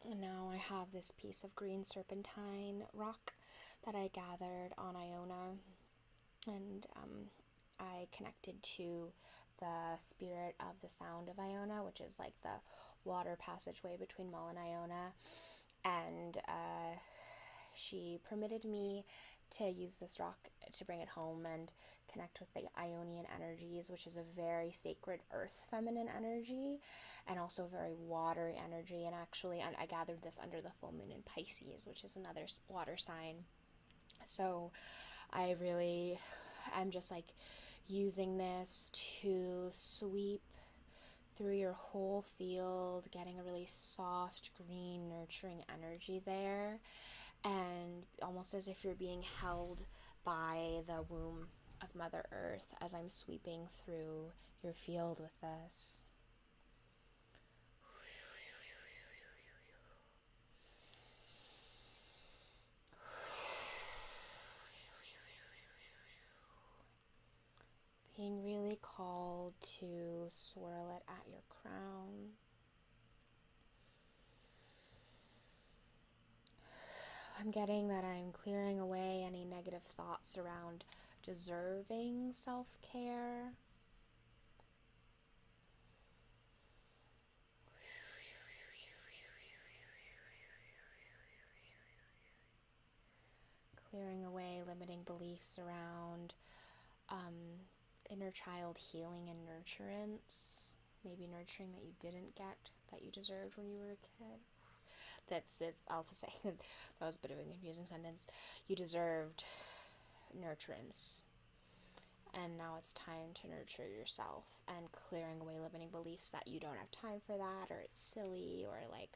And now I have this piece of green serpentine rock that I gathered on Iona, and I connected to the spirit of the sound of Iona, which is like the water passageway between Mull and Iona, and she permitted me to use this rock to bring it home and connect with the Ionian energies, which is a very sacred earth feminine energy and also very watery energy. And actually, I gathered this under the full moon in Pisces, which is another water sign. So I'm just like using this to sweep through your whole field, getting a really soft, green, nurturing energy there, and almost as if you're being held by the womb of Mother Earth as I'm sweeping through your field with this. Being really called to swirl it at your crown. I'm getting that I'm clearing away any negative thoughts around deserving self-care. Clearing away limiting beliefs around inner child healing and nurturance. Maybe nurturing that you didn't get, that you deserved when you were a kid. That's all to say. That was a bit of a confusing sentence. You deserved nurturance. And now it's time to nurture yourself, and clearing away limiting beliefs that you don't have time for that, or it's silly, or like,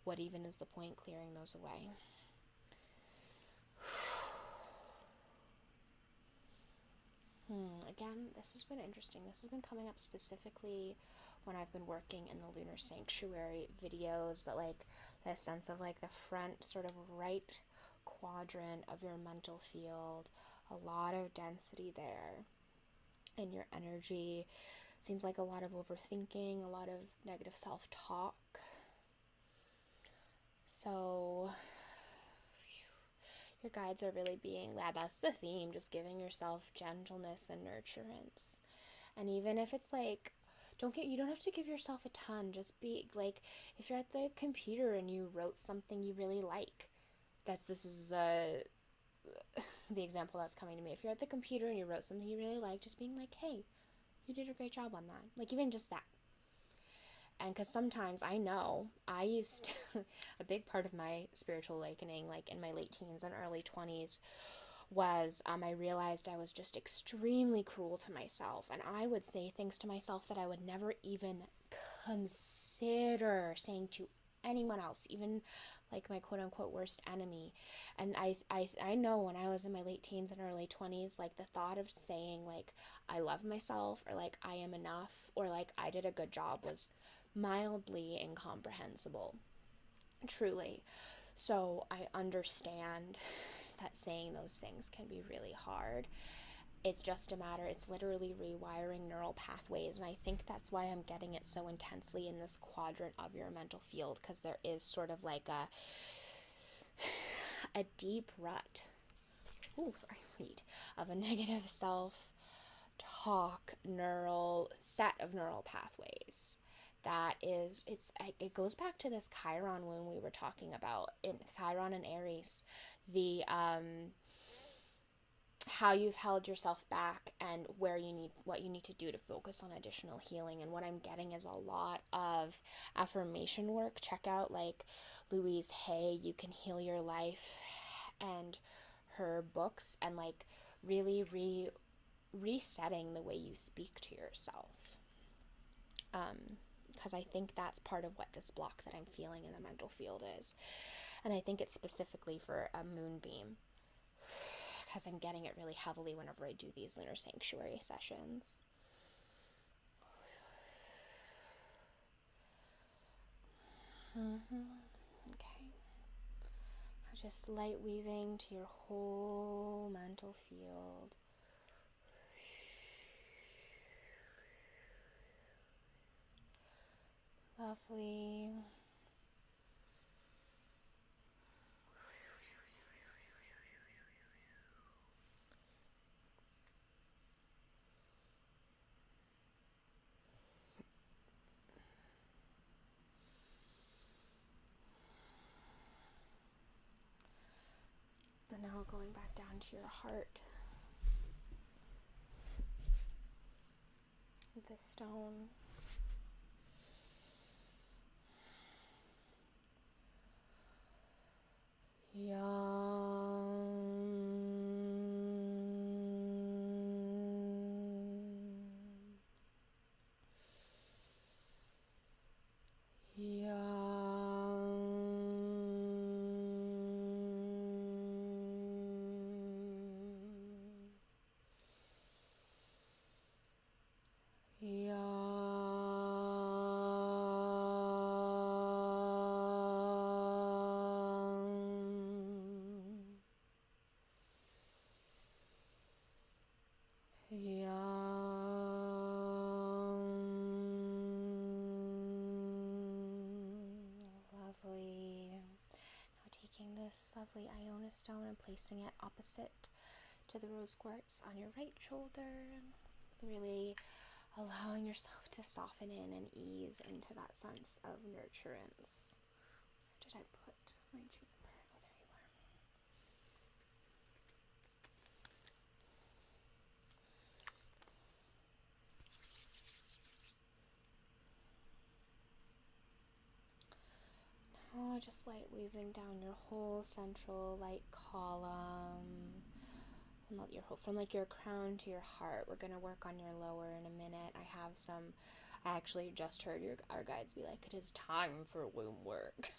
what even is the point? Clearing those away. Again, this has been interesting. This has been coming up specifically when I've been working in the Lunar Sanctuary videos, but like the sense of like the front sort of right quadrant of your mental field, a lot of density there in your energy. Seems like a lot of overthinking, a lot of negative self-talk. So your guides are really being, that's the theme, just giving yourself gentleness and nurturance. And even if it's like, you don't have to give yourself a ton. Just be like, if you're at the computer and you wrote something you really like, this is the example that's coming to me. If you're at the computer and you wrote something you really like, just being like, hey, you did a great job on that. Like, even just that. And because sometimes I know I used to, a big part of my spiritual awakening, like in my late teens and early 20s, was I realized I was just extremely cruel to myself. And I would say things to myself that I would never even consider saying to anyone else, even like my quote unquote worst enemy. And I know when I was in my late teens and early 20s, like the thought of saying like I love myself, or like I am enough, or like I did a good job was mildly incomprehensible, truly. So I understand that saying those things can be really hard. It's just a matter, it's literally rewiring neural pathways. And I think that's why I'm getting it so intensely in this quadrant of your mental field, because there is sort of like a deep rut, of a negative self talk neural set of neural pathways that is, it goes back to this Chiron wound we were talking about in Chiron and Aries, the how you've held yourself back and what you need to do to focus on additional healing. And what I'm getting is a lot of affirmation work. Check out like Louise Hay, You Can Heal Your Life, and her books, and like really resetting the way you speak to yourself. Because I think that's part of what this block that I'm feeling in the mental field is. And I think it's specifically for a moonbeam, because I'm getting it really heavily whenever I do these Lunar Sanctuary sessions. Okay. Just light weaving to your whole mental field. Lovely. So now going back down to your heart. This stone. Lovely. Now taking this lovely Iona stone and placing it opposite to the rose quartz on your right shoulder. Really allowing yourself to soften in and ease into that sense of nurturance. Where did I put my Juniper? Oh, there you are. Now just light weaving down your whole central light column. Well, not your whole, from like your crown to your heart. We're gonna work on your lower in a minute. I actually just heard our guides be like, it is time for womb work.